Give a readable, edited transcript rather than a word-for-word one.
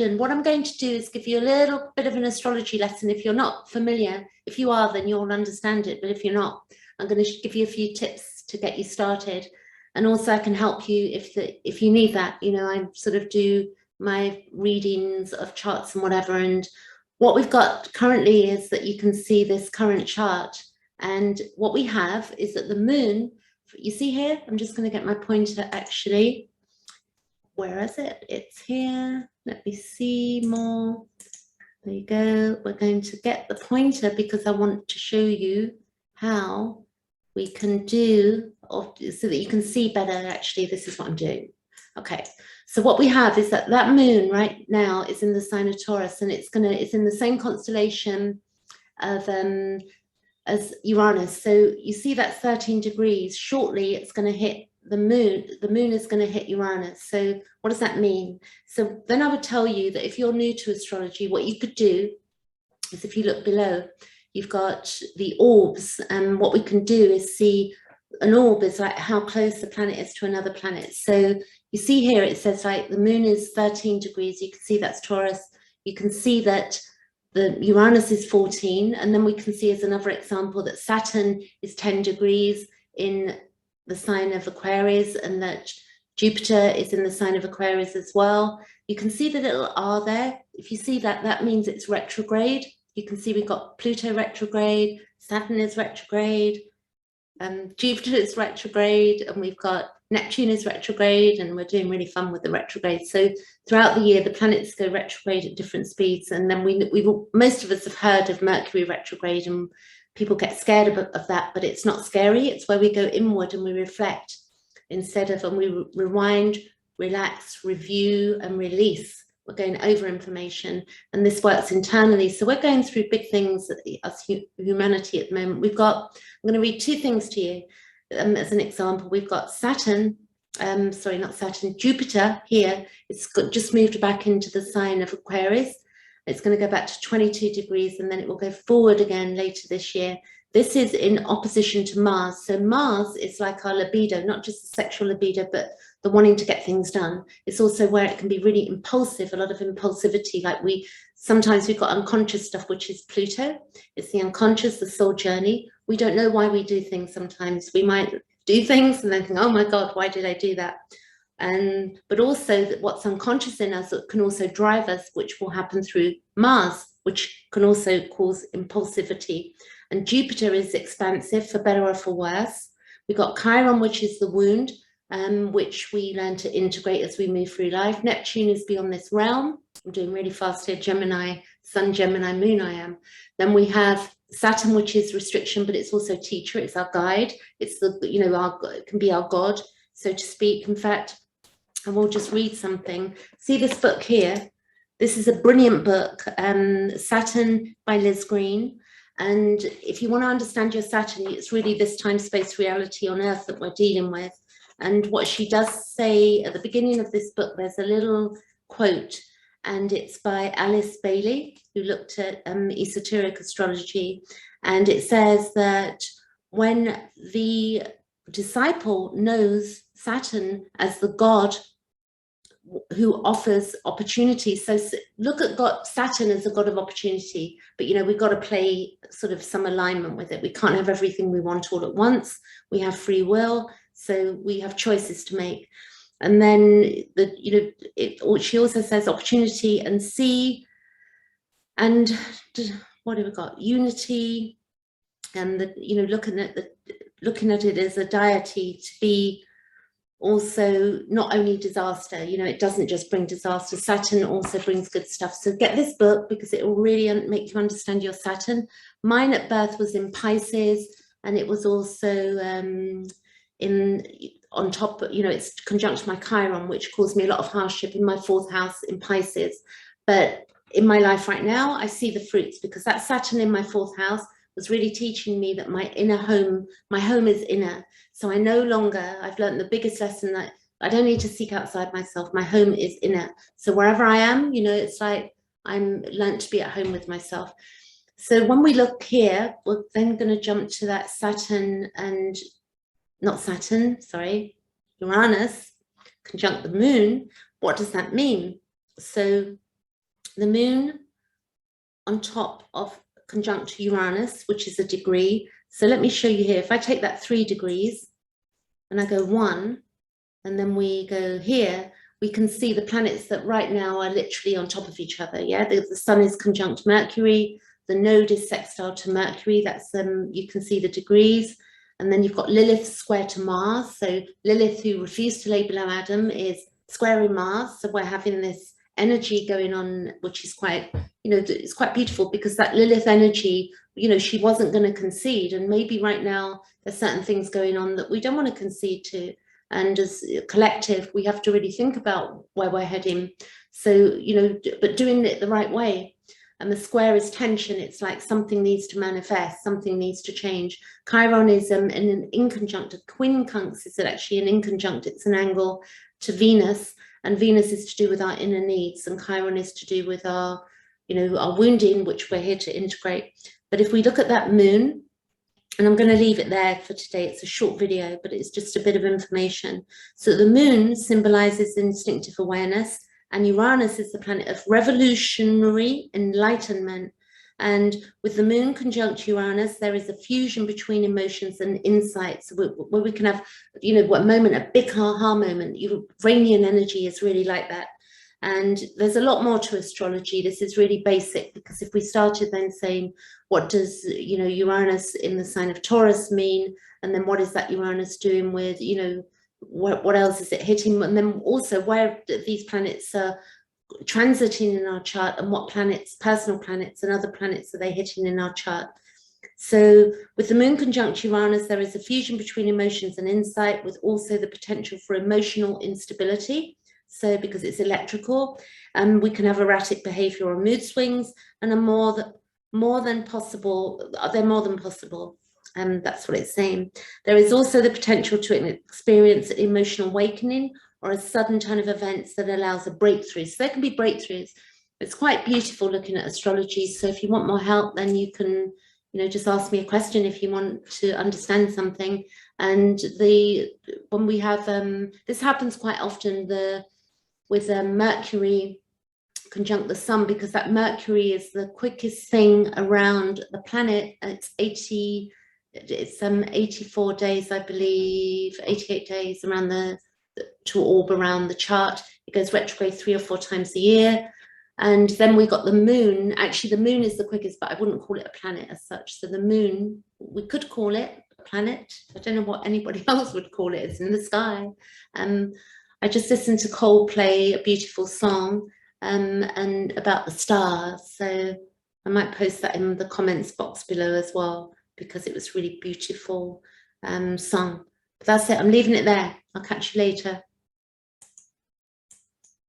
And what I'm going to do is give you a little bit of an astrology lesson. If you're not familiar, if you are, then you'll understand it. But if you're not, I'm going to give you a few tips to get you started. And also I can help you if you need that. You know, I sort of do my readings of charts and whatever. And what we've got currently is that you can see this current chart. And what we have is that the moon, you see here, I'm just going to get my pointer actually. Where is it? It's here. Let me see more. There you go. We're going to get the pointer because I want to show you how we can do, so that you can see better. Actually, this is what I'm doing. Okay. So what we have is that moon right now is in the sign of Taurus, and it's in the same constellation of as Uranus. So you see that 13 degrees. Shortly, it's going to hit the moon is going to hit Uranus. So what does that mean? So then I would tell you that if you're new to astrology, what you could do is, if you look below, you've got the orbs, and what we can do is see an orb is like how close the planet is to another planet. So you see here it says like the moon is 13 degrees. You can see that's Taurus. You can see that the Uranus is 14, and then we can see as another example that Saturn is 10 degrees in the sign of Aquarius, and that Jupiter is in the sign of Aquarius as well. You can see the little R there. If you see that, that means it's retrograde. You can see we've got Pluto retrograde, Saturn is retrograde, Jupiter is retrograde, and we've got Neptune is retrograde, and we're doing really fun with the retrograde. So throughout the year, the planets go retrograde at different speeds, and then most of us have heard of Mercury retrograde, and people get scared of that, but it's not scary. It's where we go inward and we reflect instead of, and we rewind, relax, review, and release. We're going over information, and this works internally. So we're going through big things as humanity at the moment. I'm going to read two things to you as an example. We've got Saturn, sorry, not Saturn, Jupiter here. It's just moved back into the sign of Aquarius. It's going to go back to 22 degrees, and then it will go forward again later this year. This is in opposition to Mars. So Mars is like our libido, not just the sexual libido, but the wanting to get things done. It's also where it can be really impulsive, a lot of impulsivity. Like sometimes we've got unconscious stuff, which is Pluto. It's the unconscious, the soul journey. We don't know why we do things sometimes. We might do things and then think, oh my God, why did I do that? But also that what's unconscious in us that can also drive us, which will happen through Mars, which can also cause impulsivity. And Jupiter is expansive, for better or for worse. We've got Chiron, which is the wound, which we learn to integrate as we move through life. Neptune is beyond this realm. I'm doing really fast here. Gemini, Sun, Gemini, Moon I am. Then we have Saturn, which is restriction, but it's also teacher. It's our guide. It's it can be our God, so to speak. In fact, and we'll just read something. See this book here? This is a brilliant book, Saturn by Liz Green. And if you want to understand your Saturn, it's really this time-space reality on Earth that we're dealing with. And what she does say at the beginning of this book, there's a little quote, and it's by Alice Bailey, who looked at esoteric astrology. And it says that when the disciple knows Saturn as the God who offers opportunity. So look at Saturn as a god of opportunity, but we've got to play sort of some alignment with it. We can't have everything we want all at once. We have free will, so we have choices to make. And then she also says opportunity and see, and what have we got? Unity, and looking at it as a deity, to be also not only disaster. It doesn't just bring disaster. Saturn also brings good stuff. So get this book because it will really make you understand your Saturn. Mine at birth was in Pisces, and it was also on top, it's conjunct my Chiron, which caused me a lot of hardship in my 4th house in Pisces. But in my life right now, I see the fruits, because that Saturn in my 4th house was really teaching me that my inner home, my home is inner. So I no longer, I've learned the biggest lesson, that I don't need to seek outside myself. My home is inner. So wherever I am, it's like I'm learned to be at home with myself. So when we look here, we're then going to jump to that Saturn and Uranus conjunct the moon. What does that mean? So the moon on top of conjunct Uranus, which is a degree. So let me show you here. If I take that 3 degrees and I go 1, and then we go here, we can see the planets that right now are literally on top of each other. Yeah, the sun is conjunct Mercury, the node is sextile to Mercury. That's you can see the degrees. And then you've got Lilith square to Mars. So Lilith, who refused to lay below Adam, is squaring Mars. So we're having this energy going on, which is quite, you know, it's quite beautiful, because that Lilith energy, you know, she wasn't going to concede. And maybe right now there's certain things going on that we don't want to concede to. And as a collective, we have to really think about where we're heading. So, you know, but doing it the right way. And the square is tension. It's like something needs to manifest, something needs to change. Chiron is in an inconjunct. Quincunx is actually an inconjunct. It's an angle to Venus, and Venus is to do with our inner needs, and Chiron is to do with our, you know, our wounding, which we're here to integrate. But if we look at that moon, and I'm going to leave it there for today. It's a short video, but it's just a bit of information. So the moon symbolizes instinctive awareness, and Uranus is the planet of revolutionary enlightenment. And with the moon conjunct Uranus, there is a fusion between emotions and insights, where we can have, you know, what moment, a big aha moment. Uranian energy is really like that. And there's a lot more to astrology. This is really basic, because if we started then saying, what does, you know, Uranus in the sign of Taurus mean? And then what is that Uranus doing with, you know, what else is it hitting? And then also where these planets are transiting in our chart, and what planets, personal planets and other planets, are they hitting in our chart? So with the moon conjunct Uranus, there is a fusion between emotions and insight, with also the potential for emotional instability. So because it's electrical, we can have erratic behavior or mood swings, and are more than possible. They're more than possible. That's what it's saying. There is also the potential to experience emotional awakening, or a sudden turn of events that allows a breakthrough. So there can be breakthroughs. It's quite beautiful looking at astrology. So if you want more help, then you can, you know, just ask me a question if you want to understand something. And when we have this happens quite often, with Mercury conjunct the sun, because that Mercury is the quickest thing around the planet. It's 84 days, I believe, 88 days around to orb around the chart. It goes retrograde 3 or 4 times a year. And then we got the moon. Actually, the moon is the quickest, but I wouldn't call it a planet as such. So the moon, we could call it a planet. I don't know what anybody else would call it. It's in the sky. I just listened to Coldplay, a beautiful song, and about the stars. So I might post that in the comments box below as well, because it was really beautiful song. But that's it. I'm leaving it there. I'll catch you later.